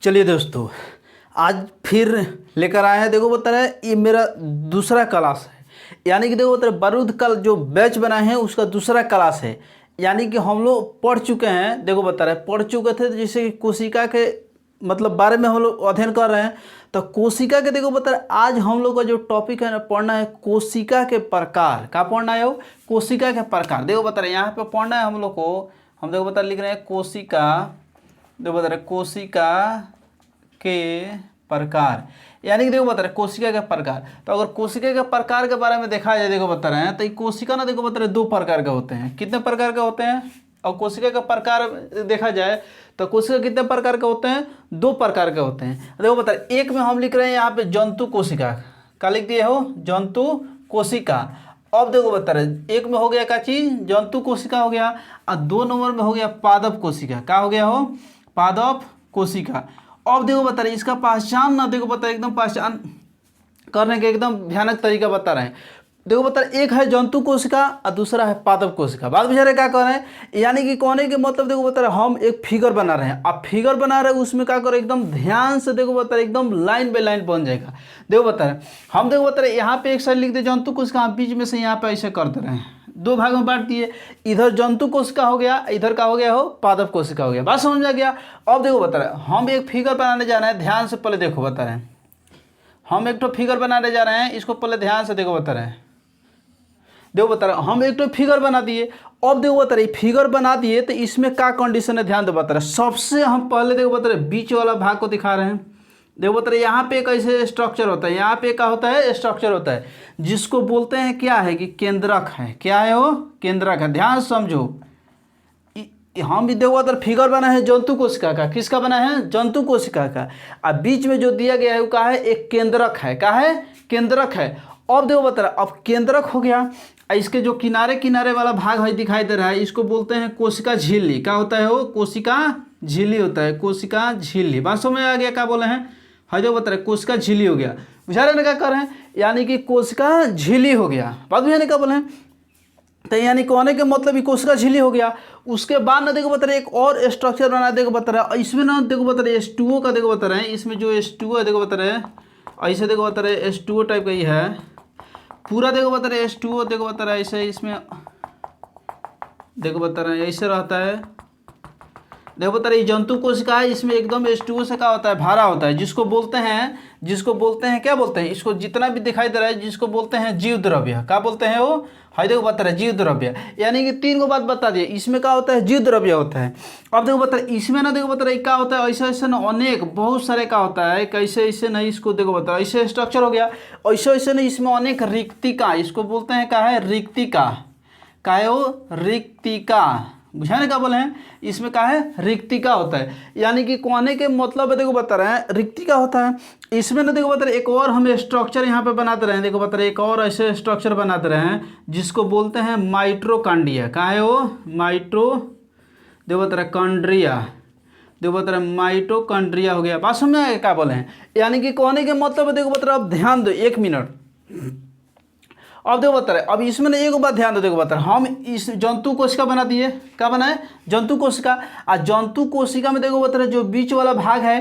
चलिए दोस्तों, आज फिर लेकर आए हैं। देखो बता रहे हैं, ये मेरा दूसरा क्लास है। यानी कि देखो बता रहे बारूद कल जो बैच बनाए हैं उसका दूसरा क्लास है। यानी कि हम लोग पढ़ चुके हैं। देखो बता रहे पढ़ चुके थे, जैसे कि कोशिका के मतलब बारे में हम लोग अध्ययन कर रहे हैं। तो कोशिका के देखो बता रहे आज हम लोग का जो टॉपिक है ना, पढ़ना है कोशिका के प्रकार। क्या पढ़ना है? वो कोशिका के प्रकार। देखो बता रहे यहाँ पे पढ़ना है हम लोग को। हम देखो बता लिख रहे हैं कोशिका। देखो बता रहे कोशिका के प्रकार। यानी कि देखो बता रहे कोशिका के प्रकार। तो अगर कोशिका के प्रकार के बारे में देखा जाए, देखो बता रहे हैं, तो ये कोशिका ना देखो बता रहे दो प्रकार के होते हैं। कितने प्रकार के होते हैं? और कोशिका का प्रकार देखा जाए तो कोशिका कितने प्रकार के होते हैं? दो प्रकार के होते हैं। देखो बता रहे एक में हम लिख रहे हैं यहाँ पे जंतु कोशिका। क्या लिख दिए हो? जंतु कोशिका। अब देखो बता रहे एक में हो गया क्या चीज? जंतु कोशिका हो गया। और 2 नंबर में हो गया पादप कोशिका। क्या हो गया हो? पादप कोशिका। अब देखो बता रहे इसका पहचान ना देखो बता रहे एकदम पहचान करने के एकदम भयानक तरीका बता रहे हैं। देखो बता रहे एक है जंतु कोशिका और दूसरा है पादप कोशिका। बात बुझा रहे क्या कर रहे हैं? यानी कि कहने के मतलब देखो बता रहे हम एक फिगर बना रहे हैं। अब फिगर बना रहे हैं उसमें क्या करो एकदम ध्यान से देखो बता रहे एकदम लाइन बाय लाइन बन जाएगा। देखो बता रहे हम देखो बता रहे यहाँ पे एक साइड लिख दे जंतु कोशिका, बीच में से यहाँ पे ऐसे कर दे रहे हैं, 2 भाग में बांट दिए। इधर जंतु कोशिका हो गया, इधर का हो गया हो पादप कोशिका हो गया। बात समझ में आ गया? अब देखो बता रहे हम एक फिगर बनाने जा रहे हैं। ध्यान से पहले देखो बता रहे हैं हम एक तो फिगर बनाने जा रहे हैं। इसको पहले ध्यान से देखो बता रहे हैं। देखो बता रहे हम एक तो फिगर बना दिए। अब देखो बता रहे फिगर बना दिए तो इसमें क्या कंडीशन है ध्यान दे बता रहे। सबसे हम पहले देखो बता रहे बीच वाला भाग को दिखा रहे हैं। देखो बता रहे यहाँ पे एक ऐसे स्ट्रक्चर होता है, यहाँ पे क्या होता है? स्ट्रक्चर होता है जिसको बोलते हैं क्या है कि केंद्रक है। क्या है वो? केंद्रक है। ध्यान समझो, हम भी देखो बता फिगर बना है जंतु कोशिका का। किसका बना है? जंतु कोशिका का। अब बीच में जो दिया गया है वो क्या है? एक केंद्रक है। क्या है? केंद्रक है। अब देखो बता रहा अब केंद्रक हो गया। इसके जो किनारे किनारे वाला भाग है दिखाई दे रहा है, इसको बोलते हैं कोशिका झिल्ली। क्या होता है वो? कोशिका झिल्ली होता है। कोशिका झिल्ली। बात समझ में आ गया? क्या बोले हैं? है जो बता रहे कोशिका झिल्ली हो गया। बुझा रहे ना क्या कर रहे हैं? यानी कि कोशिका झिल्ली हो गया। बात बुझाने क्या बोले हैं? तो यानी कहने के मतलब ये कोशिका झिल्ली हो गया। उसके बाद ना देखो बता रहे एक और स्ट्रक्चर बना देखो बता रहा है। इसमें ना देखो बता रहे H2O का देखो बता रहे हैं। इसमें जो H2O है देखो बता रहे ऐसे देखो बता रहे H2O टाइप का ही है पूरा। देखो बता रहे H2O देखो बता रहा है ऐसे, इसमें देखो बता रहे ऐसे रहता है। देखो बता रहे जंतु कोशिका है, इसमें एकदम H2O से क्या होता है? भारा होता है। जिसको बोलते हैं क्या बोलते हैं? इसको जितना भी दिखाई दे रहा है जिसको बोलते हैं जीव द्रव्य। क्या बोलते हैं वो? है देखो बता रहे जीव द्रव्य। यानी कि 3 को बात बता दिए। इसमें क्या होता है? जीव द्रव्य होता है। अब देखो बता रहे इसमें ना देखो बता रहे क्या होता है? ऐसे ऐसे ना अनेक बहुत सारे क्या होता है कैसे ऐसे नहीं, इसको देखो बता रहे ऐसे स्ट्रक्चर हो गया। ऐसे ऐसे नहीं, इसमें अनेक रिक्तिका। इसको बोलते हैं क्या है? रिक्तिका। क्या है वो? रिक्तिका। बुझाने का बोले हैं इसमें क्या है? रिक्तिका होता है। यानी कि कहने के मतलब देखो बता रहे हैं रिक्तिका होता है। इसमें ना देखो बता रहे एक और हम स्ट्रक्चर यहाँ पे बनाते रहे हैं। देखो बता रहे एक और ऐसे स्ट्रक्चर बनाते रहे हैं जिसको बोलते हैं माइट्रोकांड्रिया। क्या है वो? देखो बता रहे कंड्रिया। देखो बता रहे माइटोकॉन्ड्रिया हो गया। बात समझ में क्या बोले हैं? यानी कि कहने के मतलब देखो बता रहे अब ध्यान दो 1 मिनट। अब देखो बता रहे अब इसमें ना एक बात ध्यान दो। देखो बता रहे हम इस जंतु कोशिका बना दिए। क्या बनाए? जंतु कोशिका। और जंतु कोशिका में देखो बता रहे जो बीच वाला भाग है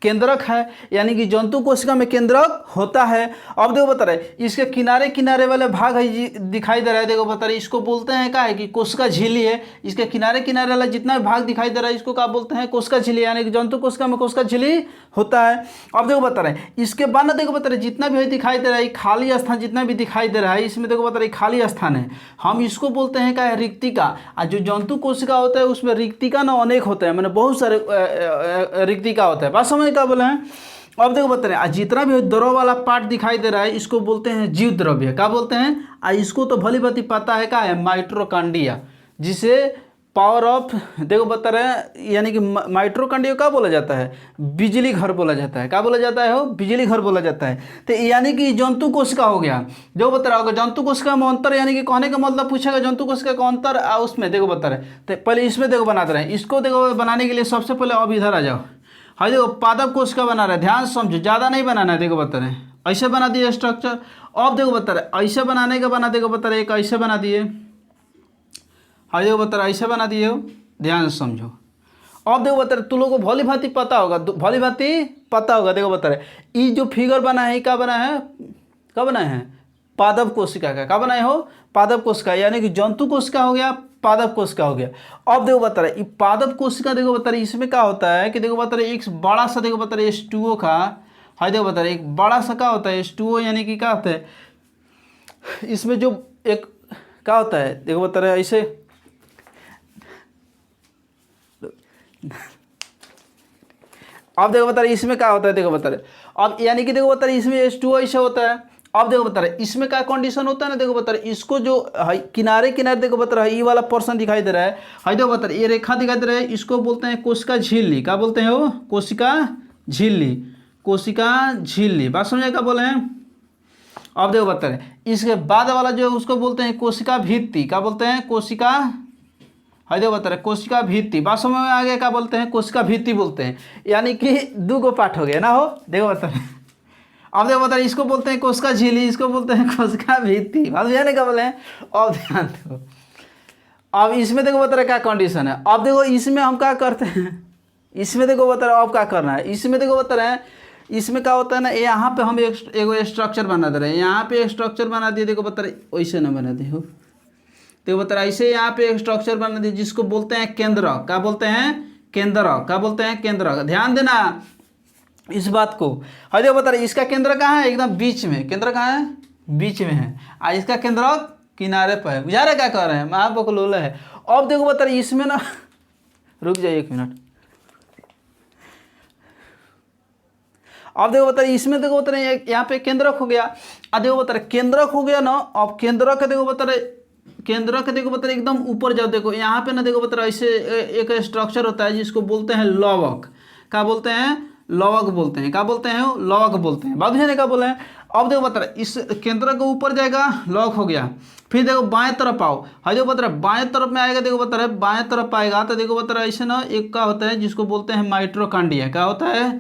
केंद्रक है। यानी कि जंतु कोशिका में केंद्रक होता है। अब देखो बता रहे इसके किनारे किनारे वाले भाग है दिखाई दे रहा है। देखो बता रहे इसको बोलते हैं क्या है कि कोशिका झिल्ली है। इसके किनारे किनारे वाला जितना भी भाग दिखाई दे रहा है इसको क्या बोलते हैं? कोशिका झिल्ली। यानी कि जंतु कोशिका में कोशिका झिल्ली होता है। अब देखो बता रहे इसके बाद ना देखो बता रहे जितना भी दिखाई दे रहा है खाली स्थान जितना भी दिखाई दे रहा है इसमें देखो बता रहे खाली स्थान है। हम इसको बोलते हैं क्या है? रिक्तिका। और जो जंतु कोशिका होता है उसमें रिक्तिका ना अनेक होते हैं, मैंने बहुत सारे रिक्तिका होता है। बात समझ क्या बोले हैं? अब देखो बता रहे जितना भी द्रव वाला पार्ट दिखाई दे रहा है इसको बोलते हैं जीव द्रव्य। क्या बोलते हैं? इसको तो भली भांति पता है क्या है? माइट्रोकांड्रिया। जिसे पावर ऑफ देखो बता रहे यानी कि माइट्रोकांड्रिया क्या बोला जाता है? बिजली घर बोला जाता है। क्या बोला जाता है? वो बिजली घर बोला जाता है। तो यानी कि जंतु कोशिका हो गया। देखो बता रहा होगा जंतु कोशिका में अंतर। यानी कि कहने का मतलब पूछेगा जंतु कोशिका का अंतर उसमें देखो बता रहे तो पहले इसमें देखो बनाते रहे। इसको देखो बनाने के लिए सबसे पहले अब इधर आ जाओ। हाँ देखो पादप कोशिका बना रहे, ध्यान समझो, ज़्यादा नहीं बनाना है। देखो बता रहे ऐसे बना दिए स्ट्रक्चर। अब देखो बता रहे ऐसे बनाने का बना देखो बता रहे एक ऐसे बना दिए। हाँ देखो बता रहे ऐसे बना दिए हो, ध्यान से समझो। अब देखो बता रहे तुम लोगों को भली भांति पता होगा, भली भांति पता होगा। देखो बता रहे ये जो फिगर बना है क्या बना है, क्या बना है, पादप कोशिका का। क्या बनाए हो, पादप कोशिका, यानी कि जंतु कोशिका हो गया, पादप कोशिका हो गया। अब देखो बता रहे पादप कोशिका देखो बता रहे इसमें क्या होता है कि देखो बता रहे एक बड़ा सा देखो बता रहे H2O का है। देखो बता रहे एक बड़ा सा क्या होता है H2O, यानी कि क्या होता है इसमें जो एक क्या होता है देखो बता रहे ऐसे अब देखो बता रहे इसमें क्या होता है, देखो बता रहे अब यानी कि देखो बता रहे इसमें H2O ऐसे होता है। अब देखो बता रहे इसमें क्या कंडीशन होता है ना, देखो बता रहे इसको जो किनारे किनारे देखो बता रहे ये वाला पोर्शन दिखाई दे रहा है देखो बता रहे ये रेखा दिखाई दे रहा है, इसको बोलते हैं कोशिका झिल्ली। क्या बोलते हैं वो, कोशिका झिल्ली, कोशिका झिल्ली। बात समझे क्या बोले हैं। अब देखो बता रहे इसके बाद वाला जो है उसको बोलते हैं कोशिका भित्ति। क्या बोलते हैं, कोशिका देखो बता रहे कोशिका भित्ति। बात समझ में आ गया, क्या बोलते हैं, कोशिका भित्ति बोलते हैं। यानी कि 2 पार्ट हो गया ना हो। देखो बता रहे अब देखो बता रहे इसको बोलते हैं कोशिका झिल्ली, इसको बोलते हैं कोशिका भित्ति। बात जाने क्या बोले हैं। अब ध्यान दो, अब इसमें देखो बता रहे क्या कंडीशन है। अब देखो इसमें हम क्या करते हैं, इसमें देखो बता रहे अब क्या करना है। इसमें देखो बता रहे हैं इसमें क्या होता है ना, यहाँ पे हम एक स्ट्रक्चर बना दे रहे हैं, यहाँ पे एक स्ट्रक्चर बना दिए। देखो बता रहे वैसे ना बना दे हो, देखो बता रहे ऐसे यहाँ पे एक स्ट्रक्चर बना दिए जिसको बोलते हैं केंद्रक। क्या बोलते हैं, केंद्रक। क्या बोलते हैं, केंद्रक। ध्यान देना इस बात को। देखो बता रहे इसका केंद्र कहाँ है, एकदम बीच में। केंद्र कहाँ है, बीच में है। और इसका केंद्रक किनारे पर है। बुझा रहे क्या कर रहे हैं, महाबकलोला है। अब देखो बता रहे इसमें ना रुक जाइए 1 मिनट। अब देखो बता रहे इसमें देखो बता रहे यहाँ पे केंद्रक हो गया। अब देखो बता रहे केंद्रक हो गया ना। अब केंद्रक देखो बता रहे केंद्रक देखो बता रहे एकदम ऊपर जाओ। देखो यहाँ पे ना देखो बता रहे ऐसे एक स्ट्रक्चर होता है जिसको बोलते हैं लवक। क्या बोलते हैं, लवक बोलते हैं। क्या बोलते हैं, लवक बोलते हैं। बात बुझे क्या बोले हैं। अब देखो बता रहे इस केंद्र के ऊपर जाएगा, लवक हो गया। फिर देखो बाएं तरफ आओ, देखो बता रहे बाएं तरफ में आएगा। देखो बता रहे बाएं तरफ आएगा तो देखो बता रहे ऐसे ना एक का होता है जिसको बोलते हैं माइटोकॉन्ड्रिया। क्या होता है,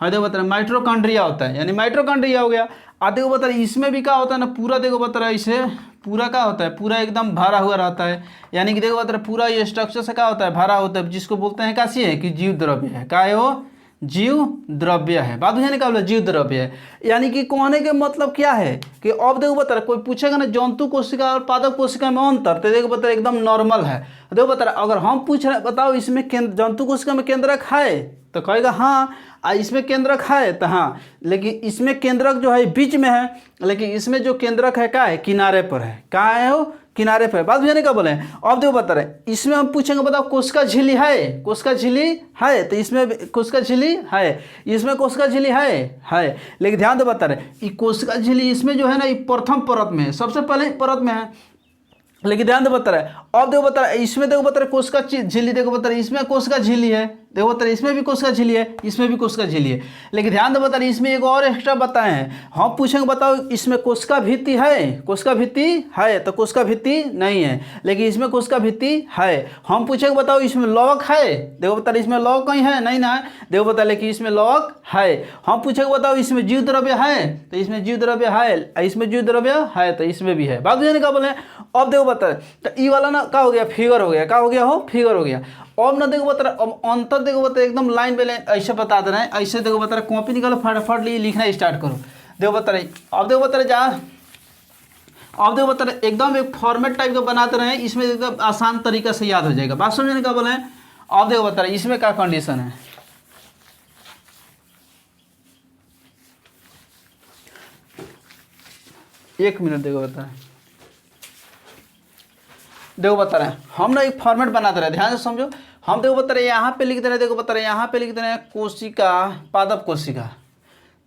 देखो बता रहे माइटोकॉन्ड्रिया होता है, यानी माइटोकॉन्ड्रिया हो गया। देखो बता रहे इसमें भी क्या होता है ना, पूरा देखो बता रहे इसे पूरा क्या होता है, पूरा एकदम भरा हुआ रहता है। यानी कि देखो बता रहे पूरा ये स्ट्रक्चर से क्या होता है, भरा होता है, जिसको बोलते हैं कैसी है कि जीव द्रव्य है। क्या है वो, जीव द्रव्य है। बात बुझे क्या बोला, जीव द्रव्य है। यानी कि कहने के मतलब क्या है कि अब देखो बता रहे कोई पूछेगा ना जंतु कोशिका और पादप कोशिका में अंतर, तो देखो बता रहे एकदम नॉर्मल है। देखो बता रहे अगर हम पूछ रहे बताओ इसमें जंतु कोशिका में केंद्रक है तो कहेगा हाँ, इसमें केंद्रक है तो हाँ, लेकिन इसमें केंद्रक जो है बीच में है, लेकिन इसमें जो केंद्रक है क्या है, किनारे पर है। कहाँ है वो, किनारे पर। बात बुझे क्या बोले। अब देखो बता रहे इसमें हम पूछेंगे बताओ कोशिका झिल्ली है, कोशिका झिल्ली है, तो इसमें कोशिका झिल्ली है, इसमें कोशिका झिल्ली है। लेकिन ध्यान दो बता रहे कोशिका झिल्ली इसमें जो है ना ये प्रथम परत में है, सबसे पहले परत में है। लेकिन ध्यान दो बता रहे अब देखो बता रहे इसमें देखो बता रहे कोशिका झिल्ली, देखो बता रहे इसमें कोशिका झिल्ली है, देखो बता रहे इसमें भी कोशिका झिल्ली है, इसमें भी कोशिका झिल्ली है। लेकिन ध्यान दो बता रहे इसमें एक और एक्स्ट्रा बताए हैं। हम पूछेंगे बताओ इसमें कोशिका भित्ति है, कोशिका भित्ति है, तो कोशिका भित्ति नहीं है, लेकिन इसमें कोशिका भित्ति है। हम पूछेंगे बताओ इसमें लवक है, देखो बता रहे इसमें लवक कहीं है, नहीं ना है, देखो बता लेकिन इसमें लवक है। हम पूछेंगे बताओ इसमें जीव द्रव्य है, तो इसमें जीव द्रव्य है, इसमें जीव द्रव्य है, तो इसमें भी है। बात बुझे क्या बोले। अब देखो बता रहे तो ई वाला ना क्या हो गया, फिगर हो गया। क्या हो गया हो, फिगर हो गया। अब ना देखो बता रहे अब अंतर देखो बता रहे एकदम लाइन पे लाइन ऐसे बता दे रहे हैं। ऐसे देखो बता रहे कॉपी निकालो फटाफट लिए लिखना स्टार्ट करो। देखो बता रहे अब देखो बता रहे अब देखो बता रहे एकदम एक फॉर्मेट टाइप का बनाते रहे, इसमें एकदम आसान तरीका से याद हो जाएगा। बात समझने क्या बोले। अब देखो बता रहे इसमें क्या कंडीशन है। एक मिनट देखो बता रहे देखो बता रहे हैं हम ना एक फॉर्मेट बनाते रहे, ध्यान से समझो। हम देखो बता रहे यहाँ पे लिख दे रहे, देखो बता रहे यहाँ पे लिख दे रहे हैं कोशिका, पादप कोशिका।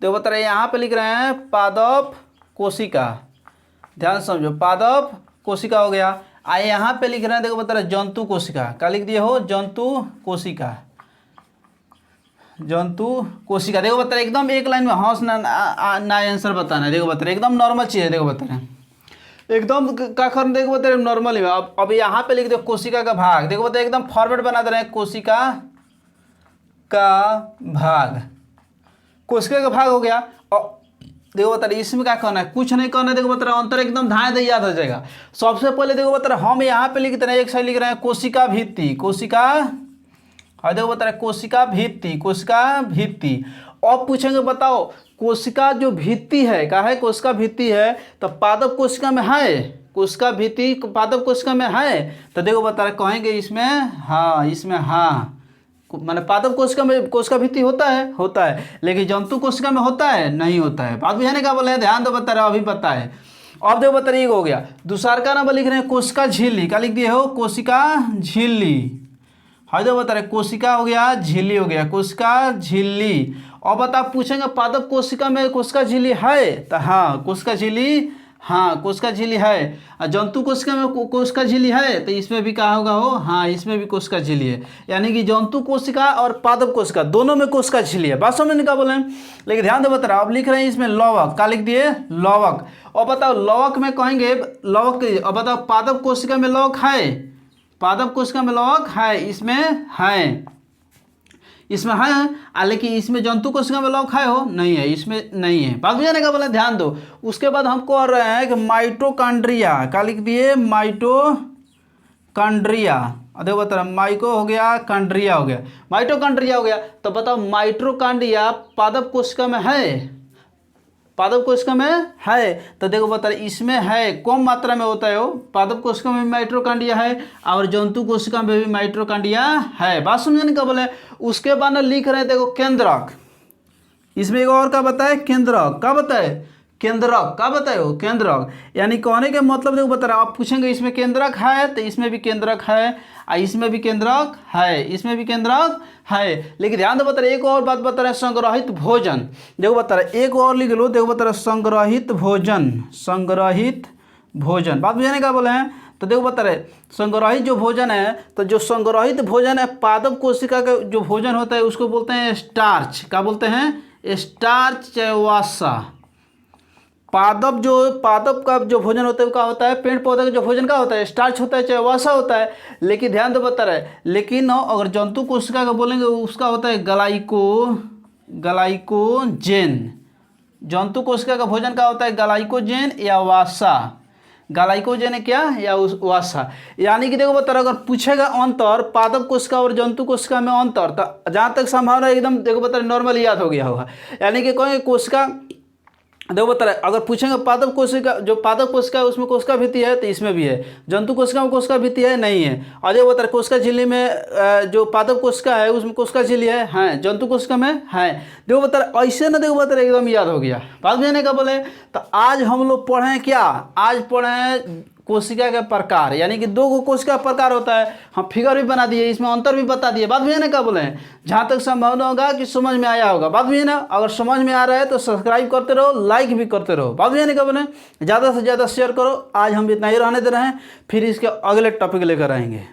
देखो बता रहे यहाँ पे लिख रहे हैं पादप कोशिका, ध्यान से समझो, पादप कोशिका हो गया। आए यहाँ पे लिख रहे हैं देखो बता रहे जंतु कोशिका। क्या लिख दिए हो, जंतु कोशिका, जंतु कोशिका। देखो बता रहे एकदम एक लाइन में हौस ना आंसर बताना है। देखो बता रहे एकदम नॉर्मल चीज़ है। देखो बता रहे एकदम का खर्न देखो बता रहे नॉर्मल ही। अब यहाँ पे लिख दो कोशिका का भाग। देखो बता एकदम फॉर्मेट बना दे रहे हैं, कोशिका का भाग, कोशिका का भाग हो गया। और देखो बता रहे इसमें क्या करना है, कुछ नहीं करना है। देखो बता रहे अंतर एकदम धाए दे याद हो जाएगा। सबसे पहले देखो बता रहे हम यहाँ पे लिखते हैं, एक साइड लिख रहे हैं कोशिका भित्ति, कोशिका, और देखो बता रहे कोशिका भित्ति, कोशिका भित्ति। अब पूछेंगे बताओ कोशिका जो भित्ति है, क्या है, कोशिका भित्ति है, तो पादप कोशिका में है, कोशिका भित्ति पादप कोशिका में है, तो देखो बता रहे कहेंगे इसमें हाँ, इसमें हाँ, माने पादप कोशिका में कोशिका भित्ति होता है, लेकिन जंतु कोशिका में होता है, नहीं होता है। बात बुझाने का बोले, ध्यान दो बता रहे अभी पता है। अब देखो बता रहे हो गया। दूसरा का नंबर लिख रहे हैं कोशिका झिल्ली, क्या लिख दिए हो, कोशिका झिल्ली। हाँ देखो बता रहे कोशिका हो गया, झिल्ली हो गया, कोशिका झिल्ली। और बता पूछेंगे पादप कोशिका में कोशिका झिल्ली है, तो हाँ कोशिका झिल्ली, हाँ कोशिका झिल्ली है। और जंतु कोशिका में कोशिका झिल्ली है, तो इसमें भी क्या होगा हो, हाँ इसमें भी कोशिका झिल्ली है। यानी कि जंतु कोशिका और पादप कोशिका दोनों में कोशिका झिल्ली है। बात समझने का बोले, लेकिन ध्यान दो बता रहा अब लिख रहे हैं इसमें लवक, क्या लिख दिए, लवक। और बताओ लवक में कहेंगे लवक, और बताओ पादप कोशिका में लवक है, पादप कोशिका में लवक है, इसमें है, इसमें है, लेकिन इसमें जंतु कोशिका में लवक है हो, नहीं है, इसमें नहीं है। बात बुझाने का बोले, ध्यान दो। उसके बाद हम कह रहे हैं कि माइटोकॉन्ड्रिया, क्या लिख दिए, माइटोकॉन्ड्रिया। देखो बता रहे माइको हो गया, कॉन्ड्रिया हो गया, माइटोकॉन्ड्रिया हो गया। तो बताओ माइटोकॉन्ड्रिया पादप कोशिका में है, पादप कोशिका में है, तो देखो बता रहे इसमें है, कम मात्रा में होता है वो, पादप कोशिका में भी माइटोकॉन्ड्रिया है और जंतु कोशिका में भी माइटोकॉन्ड्रिया है। बात समझने का बोले। उसके बाद ना लिख रहे हैं देखो केंद्रक, इसमें एक और क्या बताए, केंद्रक, क्या बताए, केंद्रक, क्या बताए हो, केंद्रक। यानी कहने के मतलब देखो बता रहे आप पूछेंगे इसमें केंद्रक है, तो इसमें भी केंद्रक है, इसमें भी केंद्रक है, इसमें भी केंद्रक है। लेकिन ध्यान दो बता रहे एक और बात बता रहे संग्रहित भोजन। देखो बता रहे एक और लिख लो, देखो बता रहे संग्रहित भोजन, संग्रहित भोजन। बात बुझाने का बोले हैं, तो देखो बता रहे संग्रहित जो भोजन है, तो जो संग्रहित भोजन है पादप कोशिका का जो भोजन होता है उसको बोलते हैं स्टार्च, क्या बोलते हैं, स्टार्च चाहे वसा। पादप का जो भोजन होता है वो क्या होता है, पेड़ पौधे का जो भोजन का होता है स्टार्च होता है, चाहे वसा होता है। लेकिन ध्यान दो बता रहे, लेकिन अगर जंतु कोशिका का बोलेंगे उसका होता है ग्लाइकोजेन। जंतु कोशिका का भोजन का होता है ग्लाइकोजेन या वसा, ग्लाइकोजेन है क्या, या वसा। यानी कि देखो बता रहे अगर पूछेगा अंतर पादप कोशिका और जंतु कोशिका में अंतर, तो जहाँ तक संभावना एकदम देखो बता रहे नॉर्मल याद हो गया होगा। यानी कि कहेंगे कोशिका, देखो बता रहे अगर पूछेंगे पादप कोशिका, जो पादप कोशिका है उसमें कोशिका भित्ति है, तो इसमें भी है। जंतु कोशिका में कोशिका भित्ति है, नहीं है। और देखो बता रहे कोशिका झिल्ली में जो पादप कोशिका है उसमें कोशिका झिल्ली है, जंतु कोशिका में है। देखो बता रहे ऐसे ना, देखो बता रहे एकदम याद हो गया। बात बुझाने का बोले, तो आज हम लोग पढ़े क्या, आज पढ़े कोशिका के प्रकार, यानी कि दो कोशिका प्रकार होता है। हम फिगर भी बना दिए, इसमें अंतर भी बता दिए। बात बुझाने का बोले, जहाँ तक संभावना होगा कि समझ में आया होगा। बात बुझे ना, अगर समझ में आ रहा है तो सब्सक्राइब करते रहो, लाइक भी करते रहो। बात बुझाने का बोले, ज़्यादा से ज़्यादा शेयर करो। आज हम इतना ही रहने दे रहे हैं, फिर इसके अगले टॉपिक लेकर आएंगे।